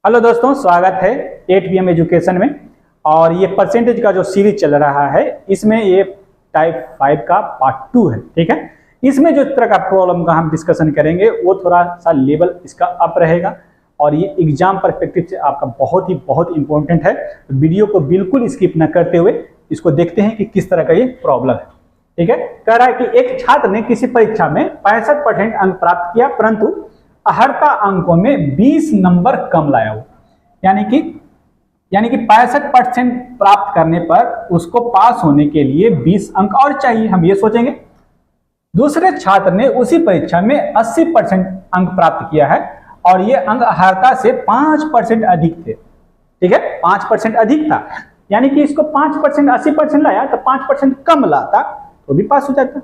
Hello दोस्तों, स्वागत है 8PM एजुकेशन में। और ये परसेंटेज का जो सीरीज चल रहा है इसमें ये टाइप 5 का पार्ट 2 है। ठीक है, इसमें जो तरह का प्रॉब्लम का हम डिस्कशन करेंगे वो थोड़ा सा लेवल इसका अप रहेगा और ये एग्जाम परस्पेक्टिव से आपका बहुत इंपॉर्टेंट है। तो वीडियो को बिल्कुल स्किप न करते हुए इसको देखते हैं कि किस तरह का ये प्रॉब्लम है। ठीक है, कह रहा है कि एक छात्र ने किसी परीक्षा में 65% अंक प्राप्त किया परंतु अर्हता अंकों में 20 नंबर कम लाया हो, यानी कि 65% प्राप्त करने पर उसको पास होने के लिए 20 अंक और चाहिए। हम ये सोचेंगे दूसरे छात्र ने उसी परीक्षा में 80% अंक प्राप्त किया है और ये अंक अर्हता से 5% अधिक थे। ठीक है, 5% अधिक था, यानी कि इसको 5% 80% लाया तो 5% कम लाता तो भी पास हो जाता।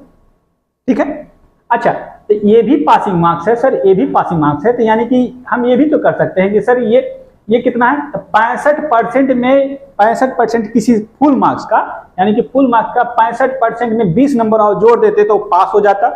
ठीक है, अच्छा तो ये भी पासिंग मार्क्स है सर, ये भी पासिंग मार्क्स है, तो यानी कि हम ये भी तो कर सकते हैं कि सर ये कितना है, तो 65% में 65% किसी फुल मार्क्स का, यानी कि फुल मार्क्स का 65% में 20 नंबर और जोड़ देते तो पास हो जाता।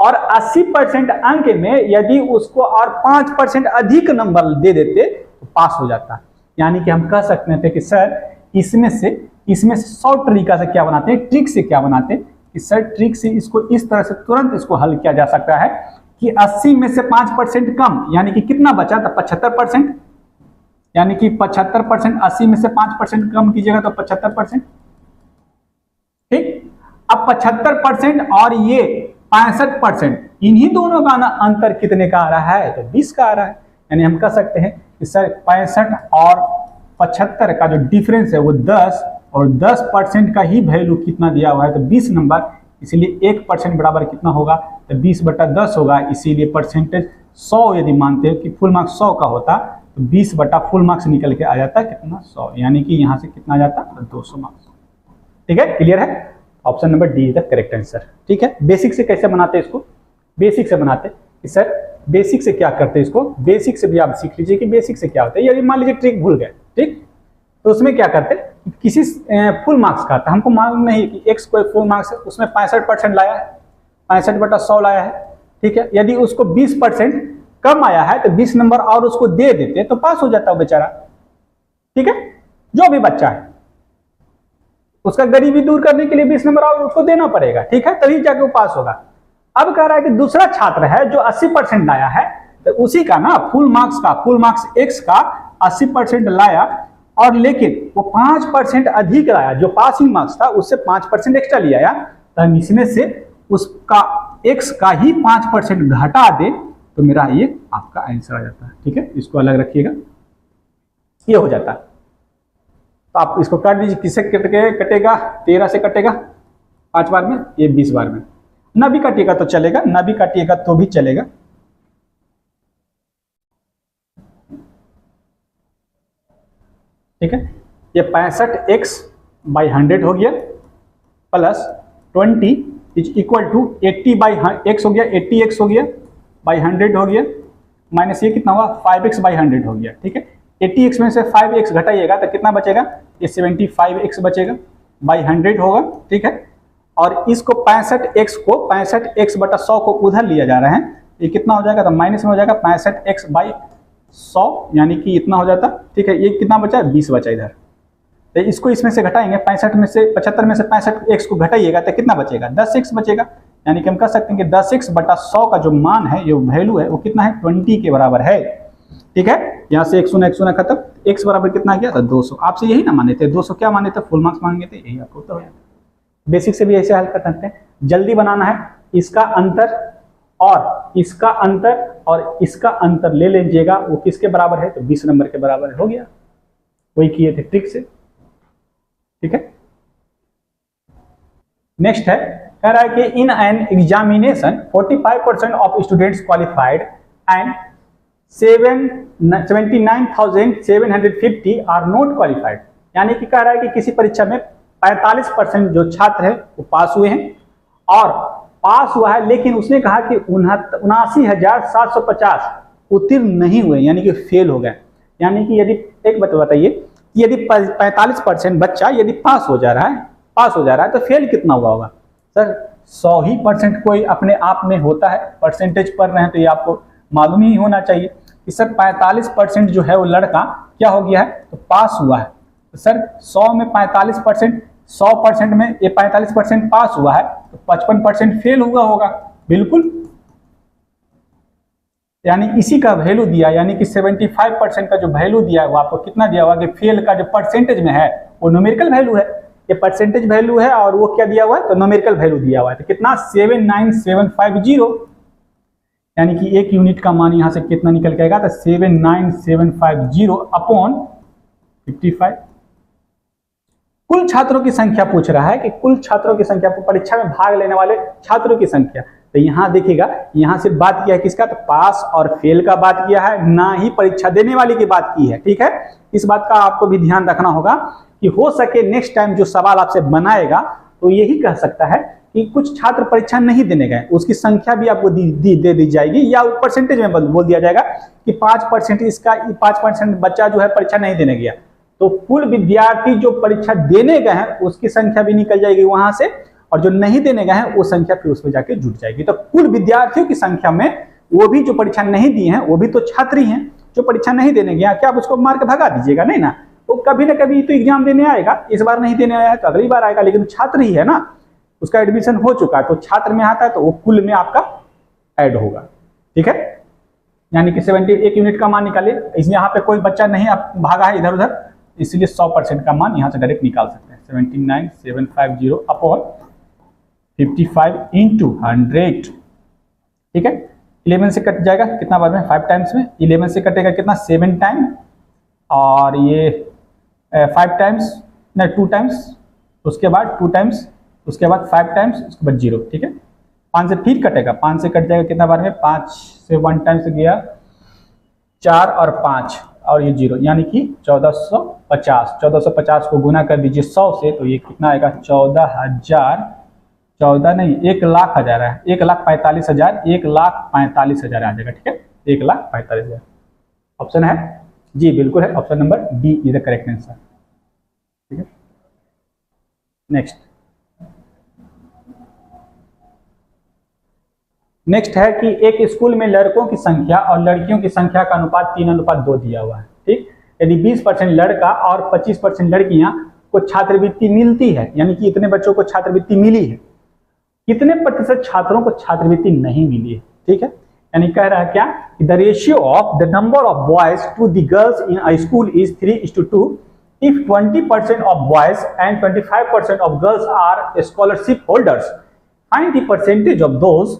और 80% अंक में यदि उसको और 5% अधिक नंबर दे देते तो पास हो जाता। यानी कि हम कह सकते थे कि सर इसमें से 100 तरीका से क्या बनाते हैं, ट्रिक से क्या बनाते हैं कि सर ट्रिक से इसको इस तरह से तुरंत इसको हल किया जा सकता है कि 80 में से 5% कम, यानी कि कितना बचा था 75%, यानी कि 75%, 80 में से 5% कम कीजिएगा तो 75%। ठीक, अब 75% और ये 65%, इन्हीं दोनों का अंतर कितने का आ रहा है, तो 20 का आ रहा है। यानी हम कह सकते हैं कि सर 65 और 75 का जो डिफरेंस है वो 10 और 10% का ही वैल्यू कितना दिया हुआ है तो 20 नंबर, इसीलिए 1% बराबर कितना होगा तो 20/10 होगा। इसीलिए परसेंटेज 100 यदि मानते हैं कि फुल मार्क्स 100 का होता तो 20 बटा फुल मार्क्स निकल के आ जाता कितना 100, यानी कि यहाँ से कितना आ जाता 200 मार्क्स। ठीक है, क्लियर है, option number D is the correct answer. ठीक है, बेसिक से कैसे बनाते हैं इसको, बेसिक से बनाते कि सर बेसिक से क्या करते हैं, इसको बेसिक से भी आप सीख लीजिए कि बेसिक से क्या होता है। यदि मान लीजिए ट्रिक भूल गए, ठीक, तो उसमें क्या करते किसी फुल मार्क्स का था, हमको मालूम नहीं कि एक्स कोई फुल मार्क्स है, उसमें 65% लाया है, 65/100 लाया है। ठीक है, यदि उसको 20% कम आया है तो 20 नंबर और उसको दे देते तो पास हो जाता बेचारा। ठीक है, जो भी बच्चा है उसका गरीबी दूर करने के लिए 20 नंबर और उसको देना पड़ेगा। ठीक है, तभी जाके वो पास होगा। अब कह रहा है कि दूसरा छात्र है जो 80% लाया है तो उसी का ना फुल मार्क्स एक्स का 80% लाया और लेकिन वो 5% अधिक लाया, जो पासिंग मार्क्स था उससे 5% एक्स्ट्रा लिया, तो हम इसमें से उसका एक्स का ही 5% घटा दे तो मेरा ये आपका आंसर आ जाता है। ठीक है, इसको अलग रखिएगा, ये हो जाता है। तो आप इसको काट दीजिए, किससे कटेगा 13 से कटेगा 5 बार में, ये 20 बार में। ना भी काटिएगा तो चलेगा, ना भी काटिएगा तो भी चलेगा। ठीक है, ये 65x/100 हो गया plus 20 is equal to 80/x हो गया, 80x हो गया बाई 100 हो गया, माइनस ये कितना हुआ 5x/100 हो गया। ठीक है, 80x में से 5x घटाइएगा तो कितना बचेगा, ये 75x बचेगा, बाई 100 होगा। ठीक है, और इसको 65x/100 को उधर लिया जा रहा है, ये कितना हो जाएगा तो माइनस में हो जाएगा 65x/100, यानी कि इतना हो जाता। ठीक है, ये कितना बचा 20 बचा इधर, तो इसको इसमें से घटाएंगे 75 में से 65x को घटाइएगा तो कितना बचेगा 10x बचेगा। यानी कि हम कह सकते हैं कि 10x/100 का जो मान है, जो वैल्यू है वो कितना है 20 के बराबर है। ठीक है, यहाँ से 1 0 खत्म, x बराबर कितना गया था 200। आपसे यही ना माने थे, 200 क्या माने थे, फुल मार्क्स मांगे थे, यही आपको उत्तर हो जाता है। बेसिक से भी ऐसे हल कर सकते हैं। जल्दी बनाना है, इसका अंतर और इसका अंतर और इसका अंतर ले लीजिएगा, वो किसके बराबर है तो 20 नंबर के बराबर हो गया, वही किए थे ट्रिक से। ठीक है, नेक्स्ट है, कह रहा है कि in an examination 45% of students qualified and 79,750 are not qualified. यानी कि कह रहा है कि किसी परीक्षा में 45% जो छात्र है वो पास हुए हैं और पास हुआ है, लेकिन उसने कहा कि 79,750 उत्तीर्ण नहीं हुए, यानी कि फेल हो गए। यानी कि यदि एक बात बताइए, यदि 45% बच्चा यदि पास हो जा रहा है तो फेल कितना हुआ होगा सर, 100% कोई अपने आप में होता है। परसेंटेज पढ़ रहे हैं तो ये आपको मालूम ही होना चाहिए। कि सर 45% जो है वो लड़का क्या हो गया है, तो पास हुआ है। तो सर 100 में 45%, 100% में ये 45% पास हुआ है, तो 55% फेल हुआ होगा। बिल्कुल, यानी इसी का वैल्यू दिया, यानी कि 75% का जो वैल्यू दिया है वो आपको कितना दिया हुआ कि फेल का जो परसेंटेज में है वो न्यूमेरिकल वैल्यू है, ये परसेंटेज वैल्यू है, और वो क्या दिया हुआ है, तो न्यूमेरिकल वैल्यू दिया हुआ है। तो कितना 79750, यानी कि एक यूनिट का मान यहां से कितना निकल के आएगा, तो 79750 अपॉन 55। कुल छात्रों की संख्या पूछ रहा है कि कुल छात्रों की संख्या, परीक्षा में भाग लेने वाले छात्रों की संख्या। तो यहां देखिएगा, यहां से बात किया है किसका, तो पास और फेल का बात किया है, ना ही परीक्षा देने वाले की बात की है। ठीक है, इस बात का आपको भी ध्यान रखना होगा कि हो सके नेक्स्ट टाइम जो सवाल आपसे बनाएगा तो यही कह सकता है कि कुछ छात्र परीक्षा नहीं देने गए, उसकी संख्या भी आपको दे दी जाएगी, या परसेंटेज में बोल दिया जाएगा कि 5% इसका 5% बच्चा जो है परीक्षा नहीं देने गया। तो कुल विद्यार्थी जो परीक्षा देने गए हैं उसकी संख्या भी निकल जाएगी वहां से, और जो नहीं देने गए हैं वो संख्या फिर उसमें जाके जुट जाएगी। तो कुल विद्यार्थियों की संख्या में वो भी जो परीक्षा नहीं दी है वो भी तो छात्र ही हैं, जो परीक्षा नहीं देने गया, क्या आप उसको मार के भगा दीजिएगा? नहीं ना, वो कभी ना कभी तो एग्जाम देने आएगा, इस बार नहीं देने आया तो अगली बार आएगा, लेकिन छात्र ही है ना, उसका एडमिशन हो चुका है, तो छात्र में आता है तो वो कुल में आपका ऐड होगा। ठीक है, यानी कि 71 यूनिट का मान निकालिए, इसमें यहाँ पे कोई बच्चा नहीं भागा है इधर उधर, इसलिए 100% का मान यहाँ से डायरेक्ट निकाल सकते हैं। 79750 अपॉन 55 इंटू 100। ठीक है, 11 से कट जाएगा कितना बार में, 5 टाइम्स में, 11 से कटेगा कितना 7 टाइम, और ये 5 टाइम्स नहीं 2 टाइम्स, उसके बाद 2 टाइम्स, उसके बाद 5 टाइम्स, उसके बाद 0। ठीक है, 5 से फिर कटेगा, 5 से कट जाएगा कितना बार में, 5 से 1 टाइम से गया 4 और 5 और ये 0, यानी कि 1450। 1450 को गुना कर दीजिए 100 से, तो ये कितना आएगा 14,000, 14 नहीं 1,00,000 है, 1,45,000, 1,45,000 आ जाएगा। ठीक है, 1,45,000 ऑप्शन है जी, बिल्कुल है, option number D is the correct answer. ठीक है, नेक्स्ट है कि एक स्कूल में लड़कों की संख्या और लड़कियों की संख्या का अनुपात 3:2 दिया हुआ है। ठीक, यदि 20% लड़का और 25% लड़कियां को छात्रवृत्ति मिलती है, यानी कि इतने बच्चों को छात्रवृत्ति मिली है, कितने प्रतिशत छात्रों को छात्रवृत्ति नहीं मिली है? ठीक है, यानी कह रहा है क्या कि the ratio of the number of boys to the girls in a school is 3:2 if 20% of boys and 25% of girls are scholarship holders, find the percentage of those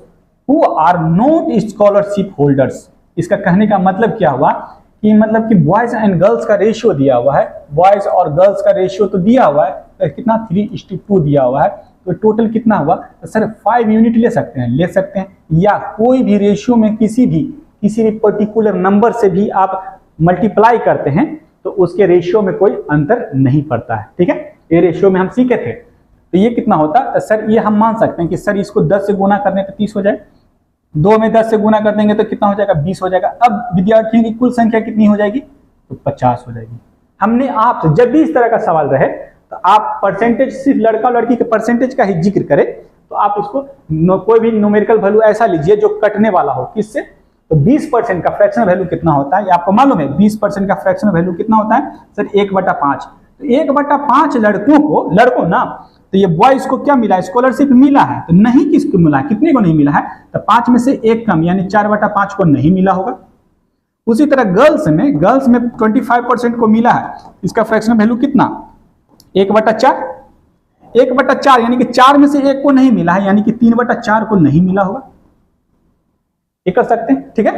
who are not scholarship holders। इसका कहने का मतलब क्या हुआ कि मतलब कि boys and girls का रेशियो दिया हुआ है, बॉयज और गर्ल्स का रेशियो तो दिया हुआ है, तो कितना 3:2 दिया हुआ है, तो टोटल कितना हुआ, तो सर 5 यूनिट ले सकते हैं, या कोई भी रेशियो में किसी भी पर्टिकुलर नंबर से भी आप मल्टीप्लाई करते हैं तो उसके रेशियो में कोई अंतर नहीं पड़ता है। ठीक है, ये रेशियो में हम सीखे थे, तो ये कितना होता, तो सर ये हम मान सकते हैं कि सर इसको 10 से गुना करने पर 30 हो जाए, 2 में 10 से गुना कर देंगे तो कितना हो जाएगा, 20 हो जाएगा। अब विद्यार्थियों की कुल संख्या कितनी हो जाएगी, तो 50 हो जाएगी। हमने आपसे जब भी इस तरह का सवाल रहे तो आप परसेंटेज, सिर्फ लड़का और लड़की के परसेंटेज का ही जिक्र करें, तो आप इसको कोई भी न्यूमेरिकल वैल्यू ऐसा लीजिए जो कटने वाला हो, किससे, तो 20% का फ्रैक्शनल वैल्यू कितना होता है, ये आपको मालूम है 20% का फ्रैक्शनल वैल्यू कितना होता है, सर 1/5। तो 1/5 लड़कों ना, तो ये बॉयज को क्या मिला, स्कॉलरशिप मिला है, तो नहीं किसको मिला है, कितने को नहीं मिला है, तो 5 में से 1 कम, यानी 4/5 को नहीं मिला होगा। उसी तरह गर्ल्स में 25% को मिला है, इसका फ्रैक्शनल वैल्यू कितना, 1/4, 1/4, यानी कि 4 में से 1 को नहीं मिला है, यानी कि 3/4 को नहीं मिला होगा। ये कर सकते हैं। ठीक है,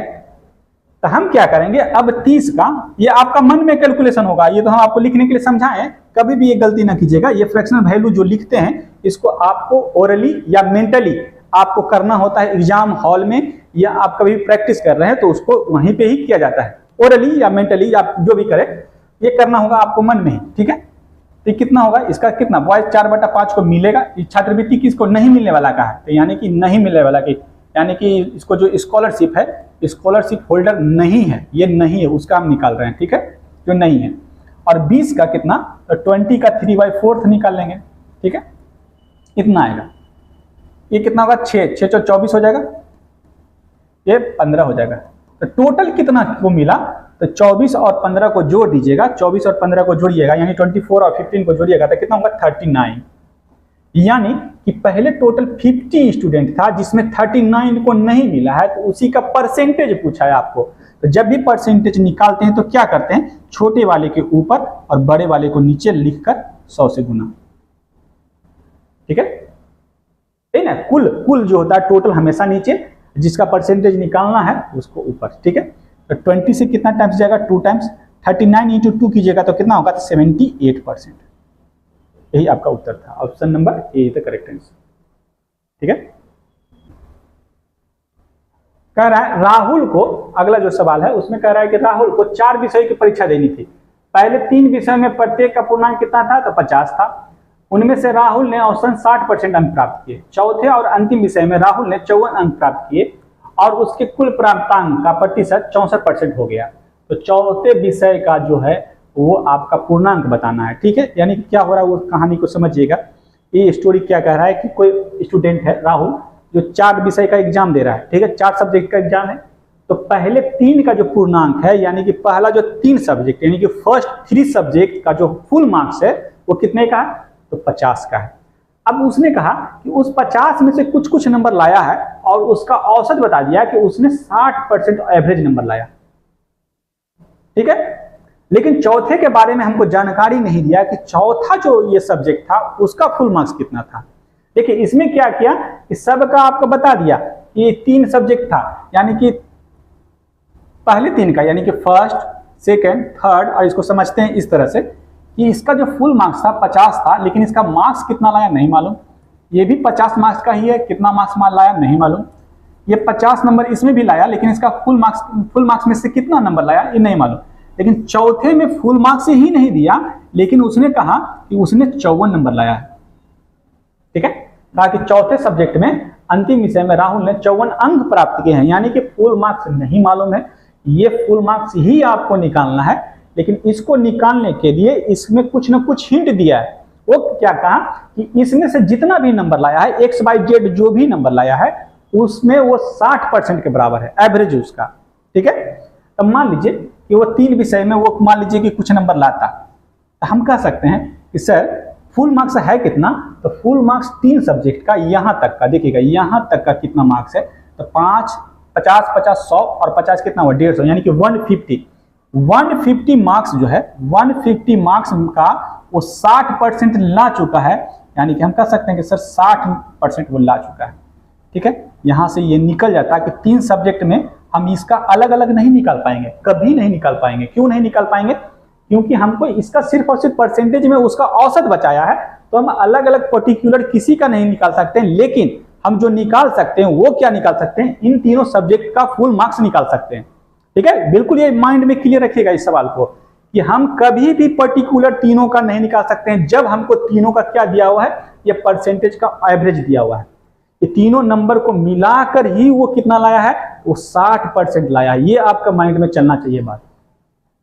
तो हम क्या करेंगे, अब 30 का, ये आपका मन में कैलकुलेशन होगा, ये तो हम आपको लिखने के लिए समझाएं, कभी भी ये गलती ना कीजिएगा। ये फ्रैक्शनल वैल्यू जो लिखते हैं इसको आपको ओरली या मेंटली आपको करना होता है एग्जाम हॉल में, या आप कभी प्रैक्टिस कर रहे हैं तो उसको वहीं पे ही किया जाता है, ओरली या मेंटली आप जो भी करें, ये करना होगा आपको मन में ही। ठीक है, तो कितना होगा, इसका कितना, बॉयज 4/5 को मिलेगा, छात्रवृत्ति किसको नहीं मिलने वाला का है, तो यानी कि नहीं मिलने वाला की, यानी कि इसको जो स्कॉलरशिप है, स्कॉलरशिप होल्डर नहीं है, ये नहीं है, उसका हम निकाल रहे हैं। ठीक है, जो नहीं है। और 20 का कितना, तो 20 का 3/4 निकाल लेंगे। ठीक है, इतना आएगा, ये कितना होगा, 6 24 हो जाएगा, ये 15 हो जाएगा। तो टोटल कितना को मिला, तो 24 और 15 को जोड़ दीजिएगा, 24 और 15 को जोड़िएगा यानी 24 और 15 को जोड़िएगा तो कितना होगा 39। यानी कि पहले टोटल 50 स्टूडेंट था जिसमें 39 को नहीं मिला है, तो उसी का परसेंटेज पूछा है आपको। तो जब भी परसेंटेज निकालते हैं तो क्या करते हैं, छोटे वाले के ऊपर और बड़े वाले को नीचे लिखकर 100 से गुना, ठीक है ना। कुल जो होता है टोटल हमेशा नीचे, जिसका परसेंटेज निकालना है उसको ऊपर, ठीक है। तो 20 से कितना टाइम्स जाएगा, 2 टाइम्स, 39 इंटू 2 कीजिएगा तो कितना होगा, 78%। यही आपका उत्तर था, option number A the correct answer, ठीक है। कह रहा है राहुल को, अगला जो सवाल है उसमें कह रहा है कि राहुल को 4 विषय की परीक्षा देनी थी। पहले 3 विषय में प्रत्येक का पूर्णांक कितना था, तो 50 था। उनमें से राहुल ने औसतन 60% अंक प्राप्त किए। चौथे और अंतिम विषय में राहुल ने 54 अंक प्राप्त किए और उसके कुल प्राप्तांक का प्रतिशत 64% हो गया। तो चौथे विषय का जो है वो आपका पूर्णांक बताना है, ठीक है। यानी क्या हो रहा है वो कहानी को समझिएगा। ये स्टोरी क्या कह रहा है कि कोई स्टूडेंट है राहुल जो 4 विषय का एग्जाम दे रहा है, ठीक है, 4 सब्जेक्ट का एग्जाम है। तो पहले 3 का जो पूर्णांक है यानी कि पहला जो 3 सब्जेक्ट यानी कि फर्स्ट 3 सब्जेक्ट का जो फुल मार्क्स है वो कितने का है, तो 50 का है। अब उसने कहा कि उस 50 में से कुछ कुछ नंबर लाया है और उसका औसत बता दिया कि उसने 60% एवरेज नंबर लाया, ठीक है। लेकिन चौथे के बारे में हमको जानकारी नहीं दिया कि चौथा जो ये सब्जेक्ट था उसका फुल मार्क्स कितना था। देखिए इसमें क्या किया कि सबका आपको बता दिया कि ये 3 सब्जेक्ट था, यानी कि पहले 3 का यानी कि फर्स्ट, सेकंड, थर्ड, और इसको समझते हैं इस तरह से कि इसका जो फुल मार्क्स था 50 था, लेकिन इसका मार्क्स कितना लाया नहीं मालूम। ये भी 50 मार्क्स का ही है, कितना मार्क्स लाया नहीं मालूम। ये 50 नंबर इसमें भी लाया, लेकिन इसका फुल मार्क्स में से कितना नंबर लाया ये नहीं मालूम। लेकिन चौथे में फुल मार्क्स ही नहीं दिया, लेकिन उसने कहा कि उसने 54 नंबर लाया है, ठीक है। कहा कि चौथे सब्जेक्ट में अंतिम विषय में राहुल ने 54 अंक प्राप्त किए हैं, यानी कि फुल मार्क्स नहीं मालूम है। ये फुल मार्क्स ही आपको निकालना है, लेकिन इसको निकालने के लिए इसमें कुछ ना कुछ हिंट दिया है। वो क्या कहा कि इसमें से जितना भी नंबर लाया है, एक्स वाई जेड जो भी नंबर लाया है उसमें वो 60% के बराबर है एवरेज उसका, ठीक है। तो मान लीजिए कि वो 3 विषय में वो मान लीजिए कि कुछ नंबर लाता, तो हम कह सकते हैं कि सर फुल मार्क्स है कितना, तो फुल मार्क्स 3 सब्जेक्ट का यहां तक का, देखिएगा यहां तक का कितना मार्क्स है, तो 5, 50, 50, 100 और 50 कितना हुआ 150, यानी कि 150 मार्क्स जो है 150 मार्क्स का वो 60% ला चुका है, यानी कि हम कह सकते हैं कि सर 60% वो ला चुका है, ठीक है। यहां से ये निकल जाता है कि 3 सब्जेक्ट में हम इसका अलग अलग नहीं निकाल पाएंगे, कभी नहीं निकाल पाएंगे। क्यों नहीं निकाल पाएंगे, क्योंकि हमको इसका सिर्फ और सिर्फ परसेंटेज में उसका औसत बचाया है, तो हम अलग अलग पर्टिकुलर किसी का नहीं निकाल सकते हैं। लेकिन हम जो निकाल सकते हैं वो क्या निकाल सकते हैं, इन तीनों सब्जेक्ट का फुल मार्क्स निकाल सकते हैं, ठीक है। बिल्कुल ये माइंड में क्लियर रखिएगा इस सवाल को कि हम कभी भी पर्टिकुलर तीनों का नहीं निकाल सकते हैं। जब हमको तीनों का क्या दिया हुआ है, ये परसेंटेज का एवरेज दिया हुआ है, ये तीनों नंबर को मिलाकर ही वो कितना लाया है, वो 60% लाया। ये आपका माइंड में चलना चाहिए बात।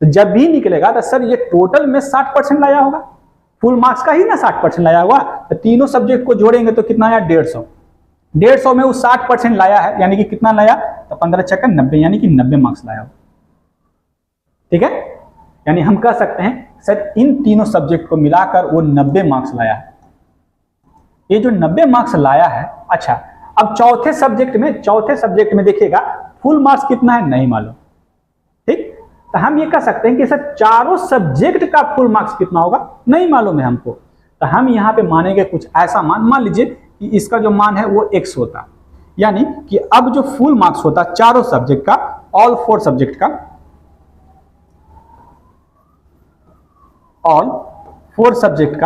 तो जब भी निकलेगा तो सर ये टोटल में 60% लाया होगा, फुल मार्क्स का ही ना 60% लाया हुआ, तो तीनों सब्जेक्ट को जोड़ेंगे तो कितना आया 150। 150 में वो 60% लाया है, यानी कि कितना लाया, तो 15 छक्का 90, यानी कि 90 मार्क्स लाया, ठीक है। यानी हम कह सकते हैं सर इन तीनों सब्जेक्ट को मिलाकर वो 90 मार्क्स लाया है। ये जो 90 मार्क्स लाया है, अच्छा अब चौथे सब्जेक्ट में देखिएगा फुल मार्क्स कितना है नहीं मालूम, ठीक। तो हम ये कह सकते हैं कि सर चारों सब्जेक्ट का फुल मार्क्स कितना होगा नहीं मालूम है हमको। तो हम यहाँ पे मानेंगे कुछ ऐसा मान लीजिए कि इसका जो मान है वो x होता, यानी कि अब जो फुल मार्क्स होता चारों सब्जेक्ट का, ऑल 4 सब्जेक्ट का, ऑल 4 सब्जेक्ट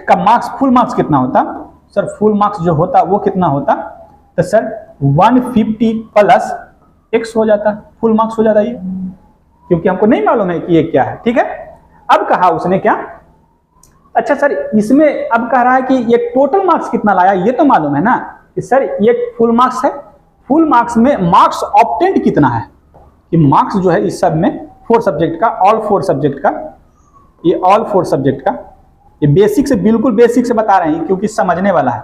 का मार्क्स, फुल मार्क्स कितना होता सर, फुल मार्क्स जो होता वो कितना होता, तो सर 150 प्लस x हो जाता, फुल मार्क्स हो जाता ये, क्योंकि हमको नहीं मालूम है कि ये क्या है, ठीक है। अब कहा उसने क्या, अच्छा सर इसमें अब कह रहा है कि ये टोटल मार्क्स कितना लाया, ये तो मालूम है ना कि सर ये फुल मार्क्स है, फुल मार्क्स में मार्क्स ऑब्टेंड कितना है, कि मार्क्स जो है इस सब में 4 सब्जेक्ट का, ऑल 4 सब्जेक्ट का, ये ऑल 4 सब्जेक्ट का, ये बेसिक से, बिल्कुल बेसिक से बता रहे हैं क्योंकि समझने वाला है।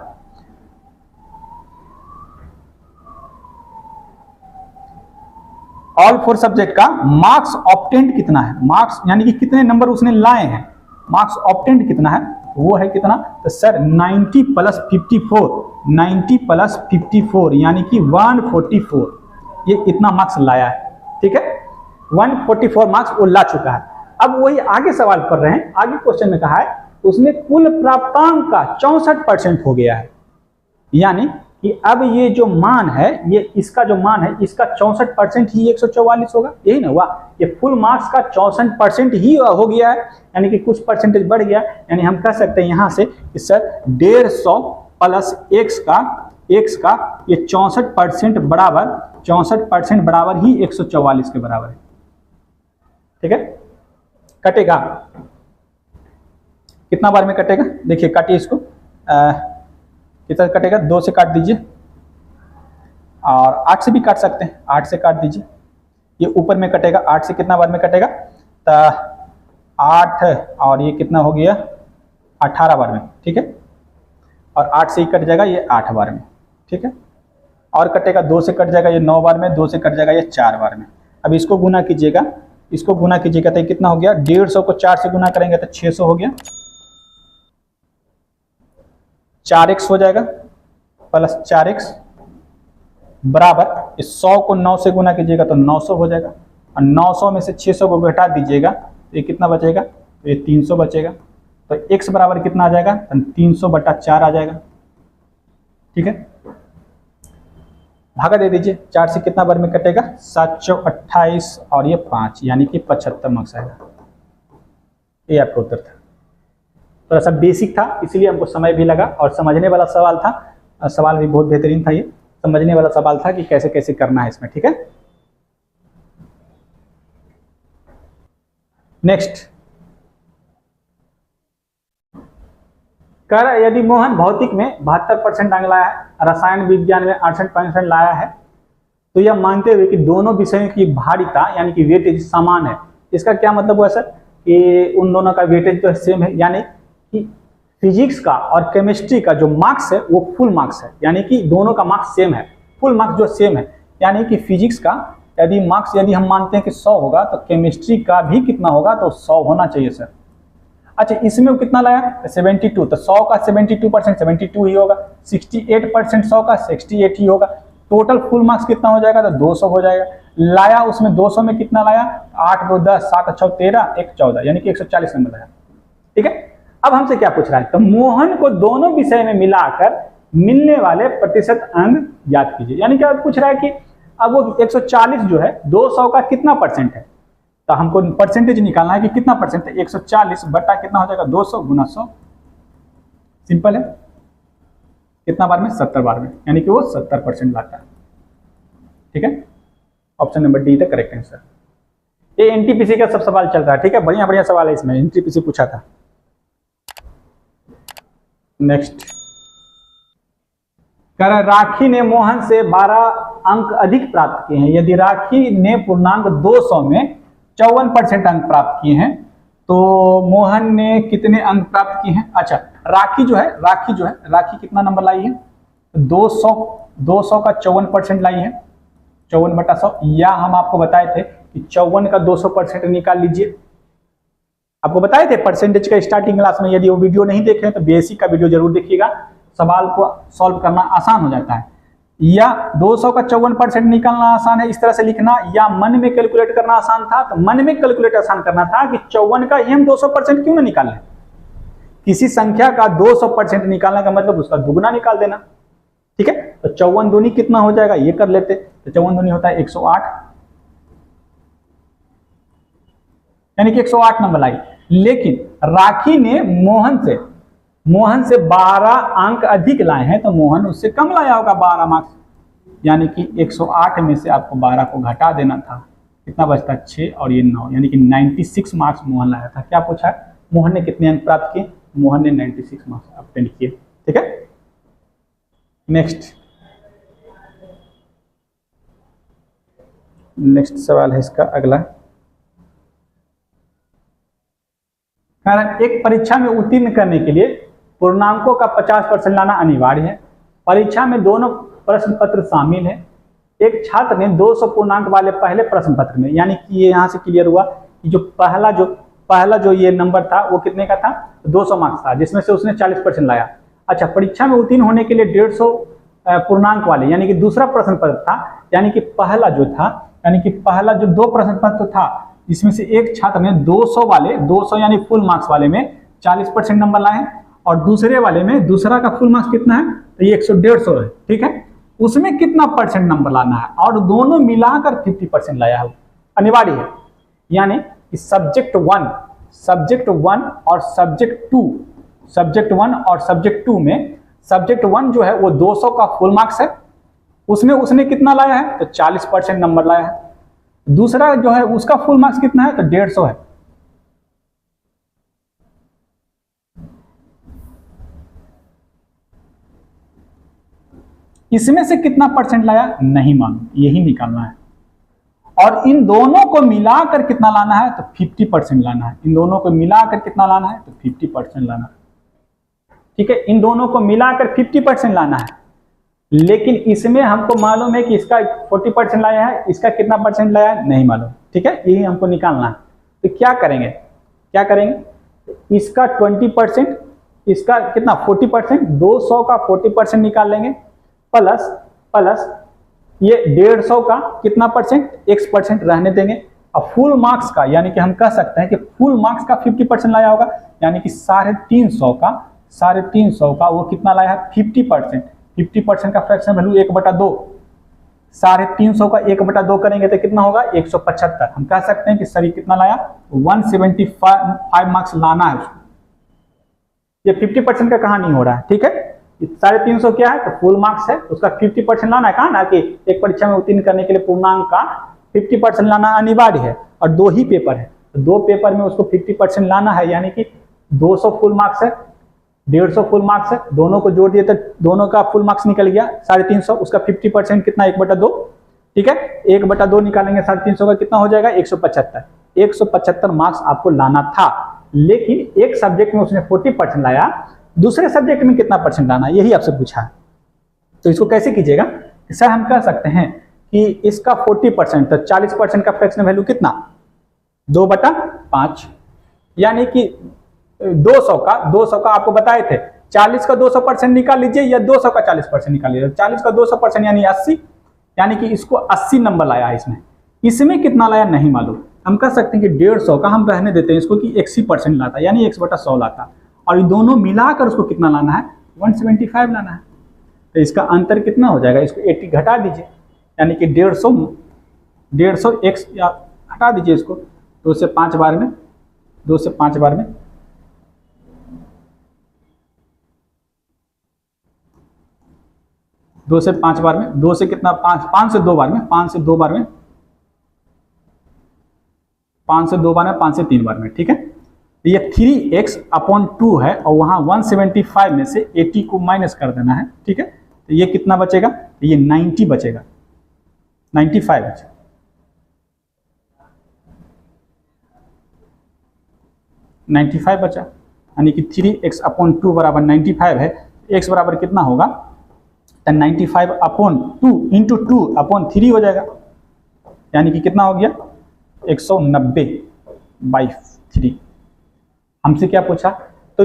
ऑल 4 सब्जेक्ट का मार्क्स ऑब्टेंड कितना है, मार्क्स यानी कि कितने नंबर उसने लाए हैं, मार्क्स ऑब्टेंड कितना है, वो है कितना, तो सर 90 प्लस 54, 90 प्लस 54 यानी कि 144, ये इतना मार्क्स लाया है, ठीक है, 144 मार्क्स वो ला चुका है। अब वही आगे सवाल पढ़ रहे हैं, आगे क्वेश्चन में कहा है उसमें कुल प्राप्तांक का 64% हो गया है, यानी कि अब ये जो मान है, ये इसका जो मान है इसका 64% ही 144 होगा, यही ना हुआ, ये फुल मार्क्स का 64% ही हो गया है, यानी कि कुछ परसेंटेज बढ़ गया, यानी हम कह सकते हैं यहां से कि सर 150 प्लस x का ये 64% बराबर 64% बराबर ही 144 के बराबर है, ठीक है। कटेगा कितना बार में कटेगा, देखिए काटिए इसको, कितना कटेगा, 2 से काट दीजिए और 8 से भी काट सकते हैं, 8 से काट दीजिए, ये ऊपर में कटेगा, 8 से कितना बार में कटेगा, तो 8 और ये कितना हो गया 18 बार में, ठीक है, और 8 से ही कट जाएगा ये 8 बार में, ठीक है, और कटेगा 2 से कट जाएगा ये 9 बार में, 2 से कट जाएगा ये 4 बार में। अब इसको गुना कीजिएगा, इसको गुना कीजिएगा तो कितना हो गया, 150 को 4 से गुना करेंगे तो 600 हो गया, 4x हो जाएगा प्लस 4x बराबर इस 100 को 9 से गुना कीजिएगा तो 900 हो जाएगा, और 900 में से 600 को घटा दीजिएगा तो ये कितना बचेगा, तो ये 300 बचेगा, तो x बराबर कितना आ जाएगा, 300/4 आ जाएगा, ठीक है, भागा दे दीजिए, 4 से कितना बार में कटेगा, 728 और ये 5 यानी कि 75 मार्क्स आएगा, ये आपका उत्तर था। थोड़ा सा बेसिक था इसलिए हमको समय भी लगा, और समझने वाला सवाल था, सवाल भी बहुत बेहतरीन था, ये समझने वाला सवाल था कि कैसे कैसे करना है इसमें, ठीक है। नेक्स्ट, कर यदि मोहन भौतिक में 72% अंक लाया है, रसायन विज्ञान में 68% लाया है, तो यह मानते हुए कि दोनों विषयों की भारिता यानी कि वेटेज समान है, इसका क्या मतलब हुआ सर कि उन दोनों का वेटेज तो सेम है, यानी कि फिजिक्स का और केमिस्ट्री का जो मार्क्स है वो फुल मार्क्स है, यानी कि दोनों का मार्क्स सेम है, फुल मार्क्स जो सेम है, यानी कि फिजिक्स का यदि मार्क्स यदि हम मानते हैं कि 100 होगा तो केमिस्ट्री का भी कितना होगा, तो 100 होना चाहिए सर। अच्छा, इसमें कितना लाया 72, तो 100 का 72% 72 ही होगा, 68% 100 का 68 ही होगा, टोटल फुल मार्क्स कितना हो जाएगा, तो 200 हो जाएगा। लाया उसमें 200 में कितना लाया, 8 2 10 7 6 13 1 14 यानी कि 140 नंबर लाया, ठीक है। अब हमसे क्या पूछ रहा है, तो मोहन को दोनों विषय में मिलाकर मिलने वाले प्रतिशत अंक ज्ञात कीजिए, यानी क्या पूछ रहा है कि अब वो 140 जो है 200 का कितना परसेंट है, तो हमको परसेंटेज निकालना है कि कितना परसेंट है, 140 बटा कितना हो जाएगा 200 गुना 100, सिंपल है, कितना बार में 70 बार में, यानी कि वो 70% लाता है, ठीक है। ऑप्शन नंबर डी था करेक्ट आंसर। ये एनटीपीसी का सब सवाल चल रहा है, ठीक है, बढ़िया बढ़िया सवाल है इसमें, एनटीपीसी पूछा था। नेक्स्ट, राखी ने मोहन से 12 अंक अधिक प्राप्त किए हैं, यदि राखी ने पूर्णांक 200 में 54% अंक प्राप्त किए हैं तो मोहन ने कितने अंक प्राप्त किए हैं। अच्छा, राखी जो है राखी कितना नंबर लाई है, 200 का 54% लाई है, 54/100, या हम आपको बताए थे कि 54 का 200% निकाल लीजिए, आपको बताए थे परसेंटेज का स्टार्टिंग क्लास में, यदि वो वीडियो नहीं देखे तो बेसिक का वीडियो जरूर देखिएगा, सवाल को सॉल्व करना आसान हो जाता है। या 200 का 54% निकालना आसान है इस तरह से लिखना, या मन में कैलकुलेट करना आसान था, तो मन में कैलकुलेट आसान करना था कि 54 का ही हम 200% क्यों ना निकाल लें, किसी संख्या का 200% निकालने का मतलब उसका दुगुना निकाल देना, ठीक है। तो 54 दूनी कितना हो जाएगा ये कर लेते, तो 54 दूनी होता है 108, यानी कि 108 नंबर लाई। लेकिन राखी ने मोहन से 12 अंक अधिक लाए हैं, तो मोहन उससे कम लाया होगा 12 मार्क्स, यानी कि 108 में से आपको 12 को घटा देना था, कितना बचता 6 और ये 9, यानी कि 96 मार्क्स मोहन लाया था। क्या पूछा है, मोहन ने कितने अंक प्राप्त किए, मोहन ने 96 मार्क्स ऑब्टेन किए, ठीक है। नेक्स्ट सवाल है इसका अगला, कारण एक परीक्षा में उत्तीर्ण करने के लिए पूर्णांकों का 50% लाना अनिवार्य है, परीक्षा में दोनों प्रश्न पत्र शामिल है, एक छात्र ने 200 पूर्णांक वाले पहले प्रश्न पत्र में, यानी कि ये यहाँ से क्लियर हुआ कि जो पहला जो ये नंबर था वो कितने का था, 200 मार्क्स था, जिसमें से उसने 40% लाया। अच्छा, परीक्षा में उत्तीर्ण होने के लिए 150 पूर्णांक वाले, यानी कि दूसरा प्रश्न पत्र था, यानी कि पहला जो था, यानी कि पहला जो 2 प्रश्न पत्र था, इसमें से एक छात्र ने 200 वाले, 200 यानी फुल मार्क्स वाले में 40% नंबर लाए, और दूसरे वाले में, दूसरा का फुल मार्क्स कितना है, तो ये 150 है, ठीक है, उसमें कितना परसेंट नंबर लाना है, और दोनों मिलाकर 50% लाया है, अनिवार्य है। यानी कि सब्जेक्ट वन और सब्जेक्ट टू में सब्जेक्ट वन जो है वो 200 का फुल मार्क्स है, उसमें उसने कितना लाया है, तो 40% नंबर लाया है। दूसरा जो है उसका फुल मार्क्स कितना है, तो 150 है। इसमें से कितना परसेंट लाया नहीं मालूम, यही निकालना है। और इन दोनों को मिलाकर कितना लाना है, तो 50% लाना है। इन दोनों को मिलाकर कितना लाना है, तो 50% लाना है, ठीक है। इन दोनों को मिलाकर 50% लाना है, लेकिन इसमें हमको मालूम है कि इसका 40% लाया है, इसका कितना परसेंट लाया है नहीं मालूम, ठीक है, यही हमको निकालना है। तो क्या करेंगे, इसका 20%, इसका कितना 40%, 200 का 40% निकाल लेंगे, प्लस ये 150 का कितना परसेंट, x% रहने देंगे। अब फुल मार्क्स का, यानी कि हम कह सकते हैं कि फुल मार्क्स का 50% लाया होगा, यानी कि 350 का वो कितना लाया है, 50% का फ्रैक्शन वैल्यू 1/2, 350 का 1/2 करेंगे तो कितना होगा, 175। हम कह सकते हैं कि सर ये कितना लाया, 175 मार्क्स लाना है उसको। ये 50% का कहां नहीं हो रहा है, ठीक है। 350 क्या है, तो फुल मार्क्स है, उसका 50% लाना है। कहा ना कि एक परीक्षा में उत्तीर्ण करने के लिए पूर्णांक का 50% लाना अनिवार्य है, और 2 ही पेपर है, तो 2 पेपर में उसको 50% लाना है, यानी कि 200 फुल मार्क्स है, 150 फुल मार्क्स है, दोनों को जोड़ दिए तो दोनों का फुल मार्क्स निकल गया 350, उसका 50% कितना 1/2, ठीक है, 1/2 निकालेंगे 350 का कितना हो जाएगा, 175 मार्क्स आपको लाना था। लेकिन एक सब्जेक्ट में उसने 40% लाया, दूसरे सब्जेक्ट में कितना परसेंट लाना, यही आपसे पूछा है। तो इसको कैसे कीजिएगा, सर हम कह सकते हैं कि इसका 40%, तो 40% का फ्रैक्शन वैल्यू कितना, 2/5, यानी कि 200 का आपको बताए थे, 40 का 200% निकाल लीजिए, या 200 का 40% निकाल लीजिए। 40 का 200% यानी 80, यानी कि इसको 80 नंबर लाया है। इसमें कितना लाया नहीं मालूम। हम कह सकते हैं कि 150 का हम रहने देते हैं इसको कि 80% लाता, यानी 1/100 लाता, और ये दोनों मिलाकर उसको कितना लाना है, 175 लाना है। तो इसका अंतर कितना हो जाएगा, इसको 80 घटा दीजिए, यानी कि 150 x हटा दीजिए इसको, 2 से 5 बार में, 2 से 5 बार में, दो से कितना, 5 से 2 बार में, 5 से 2 बार में, 5 से 2 बार में, 5 से 3 बार में, ठीक है। ये 3x/2 है, और वहां 175 में से 80 को माइनस कर देना है, ठीक है। तो ये कितना बचेगा, तो ये 90 बचेगा, 95 बचेगा, 95 बचा, यानी कि 3x/2 बराबर 95 है। x बराबर कितना होगा, तो 95/2 इंटू 2/3 हो जाएगा, यानी कि कितना हो गया, 190/3। हमसे क्या पूछा, तो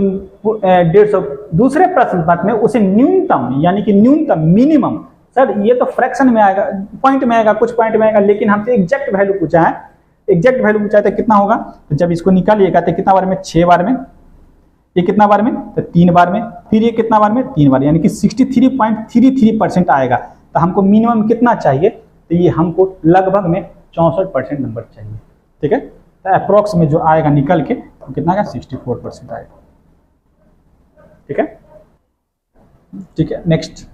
150। दूसरे प्रश्न पत्र में उसे न्यूनतम, यानी कि न्यूनतम, मिनिमम, सर ये तो फ्रैक्शन में आएगा, पॉइंट में आएगा, कुछ पॉइंट में आएगा, लेकिन हमसे एग्जैक्ट वैल्यू पूछा है। एग्जैक्ट वैल्यू पूछा है तो कितना होगा, तो जब इसको निकालिएगा तो कितना बार में, 6 बार में, ये कितना बार में, तो 3 बार में, फिर ये कितना बार में, 3 बार, यानी कि 63.33% आएगा। तो हमको मिनिमम कितना चाहिए, तो ये हमको लगभग में 64% नंबर चाहिए, ठीक है। तो अप्रोक्स में जो आएगा निकल के, तो कितना आएगा, 64% आएगा, ठीक है। ठीक है, नेक्स्ट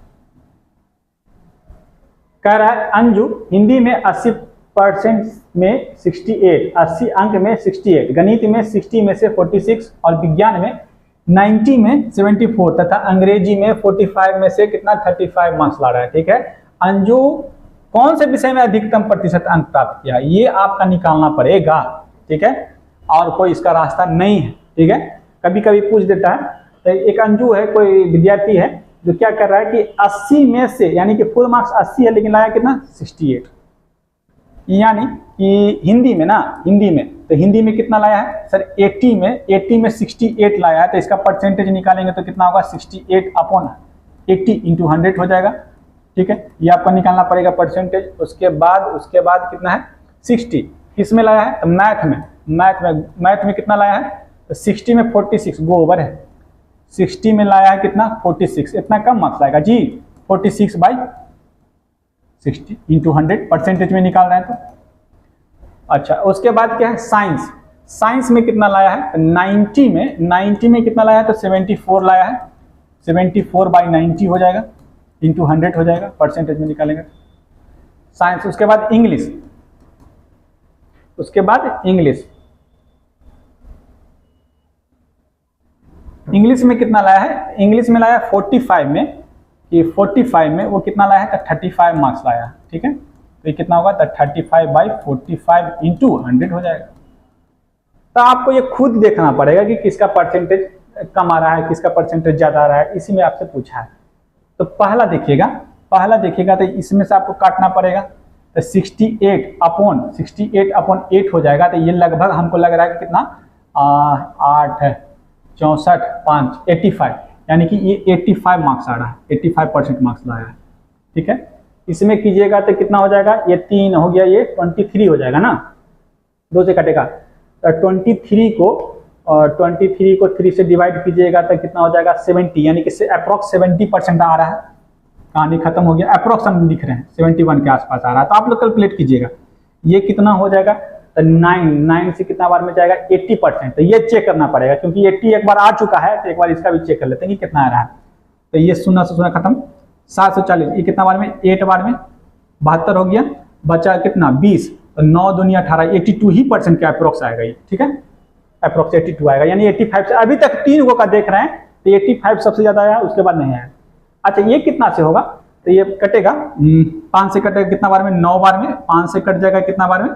कह रहा है अंजू हिंदी में 80% में 68, 80 अंक में 68, गणित में 60 में से 46, और विज्ञान में 90 में 74 तथा अंग्रेजी में 45 में से कितना 35 मार्क्स ला रहा है, ठीक है। अंजू कौन से विषय में अधिकतम प्रतिशत अंक प्राप्त किया, ये आपका निकालना पड़ेगा, ठीक है, और कोई इसका रास्ता नहीं है, ठीक है। कभी कभी पूछ देता है, तो एक अंजू है, कोई विद्यार्थी है, जो क्या कर रहा है कि 80 में से, यानी कि फुल मार्क्स 80 है लेकिन लाया कितना 68, यानी कि हिंदी में तो हिंदी में कितना लाया है सर 80 में 68 लाया है, तो इसका परसेंटेज निकालेंगे तो कितना होगा 68 अपॉन 80 इंटू 100 हो जाएगा। ठीक है, ये आपको निकालना पड़ेगा परसेंटेज। उसके बाद कितना है 60, किसमें लाया है तो मैथ में कितना लाया है तो 60 में 46 गो ओवर है, 60 में लाया है कितना 46, इतना कम मार्क्स लाएगा जी 46/60 इंटू 100 परसेंटेज में निकाल रहे हैं तो। अच्छा, उसके बाद क्या है साइंस में कितना लाया है 90 में कितना लाया है तो 74 लाया है, 74/90 हो जाएगा इंटू 100 हो जाएगा, परसेंटेज में निकालेंगे साइंस। उसके बाद इंग्लिश में कितना लाया है, इंग्लिश में लाया 45 में वो कितना लाया है तो 35 मार्क्स लाया है। ठीक है, तो ये कितना होगा तो 35/45 इंटू 100 हो जाएगा। तो आपको ये खुद देखना पड़ेगा कि किसका परसेंटेज कम आ रहा है, किसका परसेंटेज ज्यादा आ रहा है, इसी में आपसे पूछा है। तो पहला देखिएगा तो इसमें से आपको काटना पड़ेगा, तो 68 अपॉन 8 हो जाएगा। तो ये लगभग हमको लग रहा है कि कितना 8 64 5 85, यानी कि ये 85 मार्क्स आ रहा है, 85% मार्क्स लाया है। ठीक है, इसमें कीजिएगा तो कितना हो जाएगा, ये 3 हो गया, ये 23 हो जाएगा ना, 2 से कटेगा तो 23 को 3 से डिवाइड कीजिएगा तो कितना हो जाएगा 70, यानी कि अप्रॉक्स 70% आ रहा है। कहानी खत्म हो गया, अप्रॉक्स हम लिख रहे हैं 71 के आसपास आ रहा है। तो आप लोग कैलकुलेट कीजिएगा ये कितना हो जाएगा तो 9 से कितना बार में जाएगा 80%। तो ये चेक करना पड़ेगा क्योंकि 80 एक बार आ चुका है, तो एक बार इसका भी चेक कर लेते हैं कि कितना आ रहा है। तो ये 0 से 0 खत्म, 740, ये कितना बार में 8 बार में 72 हो गया, बचा कितना 20, तो 9 दूनी 18, 82% का अप्रोक्स आएगा ये। ठीक है, अप्रोक्स 82 आएगा, यानी 85 से अभी तक 3 गो का देख रहे हैं तो 85 सबसे ज्यादा आया, उसके बाद नहीं आया। अच्छा, ये कितना से होगा तो ये कटेगा 5 से कटेगा कितना बार में 9 बार में, 5 से कट जाएगा कितना बार में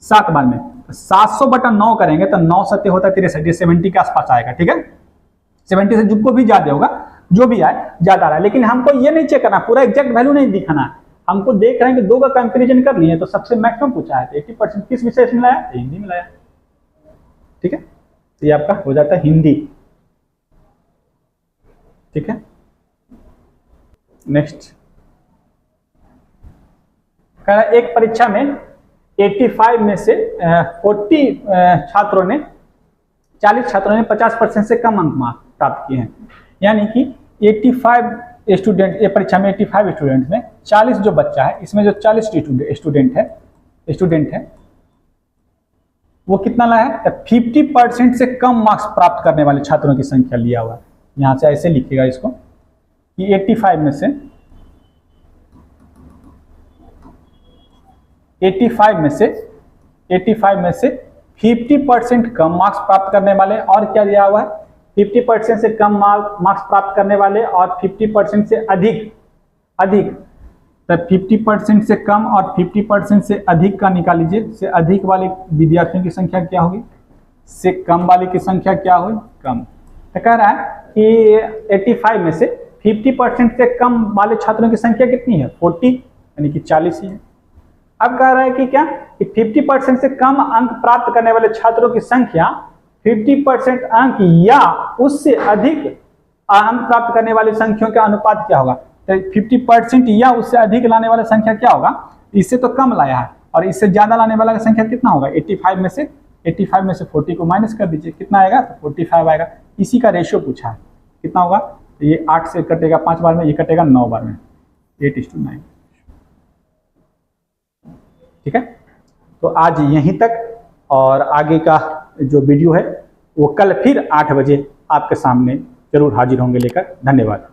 7 बार में, 700/9 करेंगे तो 9 7 होता है 63, 70 के आसपास आएगा। ठीक है, 70 से जो भी ज्यादा होगा, जो भी आए ज्यादा रहा है, लेकिन हमको ये नहीं चेक करना, पूरा एग्जैक्ट वैल्यू नहीं दिखाना है। हमको देख रहे हैं कि 2 का कंपेरिजन कर लिए तो सबसे मैक्सिमम पूछा है 80% किस विषय में लाया, हिंदी में लाया। ठीक है, तो ये आपका हो जाता है हिंदी। ठीक है, नेक्स्ट एक परीक्षा में 85 में से 40 छात्रों ने 50% से कम अंक प्राप्त किए हैं, यानी कि 85 स्टूडेंट, ये परीक्षा में 85 स्टूडेंट में 40 जो बच्चा है, इसमें जो 40 स्टूडेंट है वो कितना लाया है, 50% से कम मार्क्स प्राप्त करने वाले छात्रों की संख्या लिया हुआ है। यहां से ऐसे लिखिएगा इसको कि 85 में से 50% कम मार्क्स प्राप्त करने वाले, और क्या दिया हुआ है 50% से कम मार्क्स प्राप्त करने वाले और 50% से अधिक, तो 50% से कम और 50% से अधिक का निकाल लीजिए। से अधिक वाले विद्यार्थियों की संख्या क्या होगी, से कम वाले की संख्या क्या होगी, कम। तो कह रहा है कि 85 में से 50% से कम वाले छात्रों की संख्या कितनी है 40, यानी कि 40 ही है। अब कह रहा है कि क्या कि 50% से कम अंक प्राप्त करने वाले छात्रों की संख्या 50% अंक या उससे अधिक अंक प्राप्त करने वाली संख्याओं का अनुपात क्या होगा। तो 50% या उससे अधिक लाने वाला संख्या क्या होगा, इससे तो कम लाया है, और इससे ज्यादा लाने वाला संख्या कितना होगा 85 में से 40 को माइनस कर दीजिए, कितना आएगा तो 45 आएगा। इसी का रेशियो पूछा है, कितना होगा तो ये 8 से कटेगा 5 बार में, ये कटेगा 9 बार में, 8:9। ठीक है, तो आज यहीं तक, और आगे का जो वीडियो है वो कल फिर 8 बजे आपके सामने जरूर हाजिर होंगे लेकर। धन्यवाद।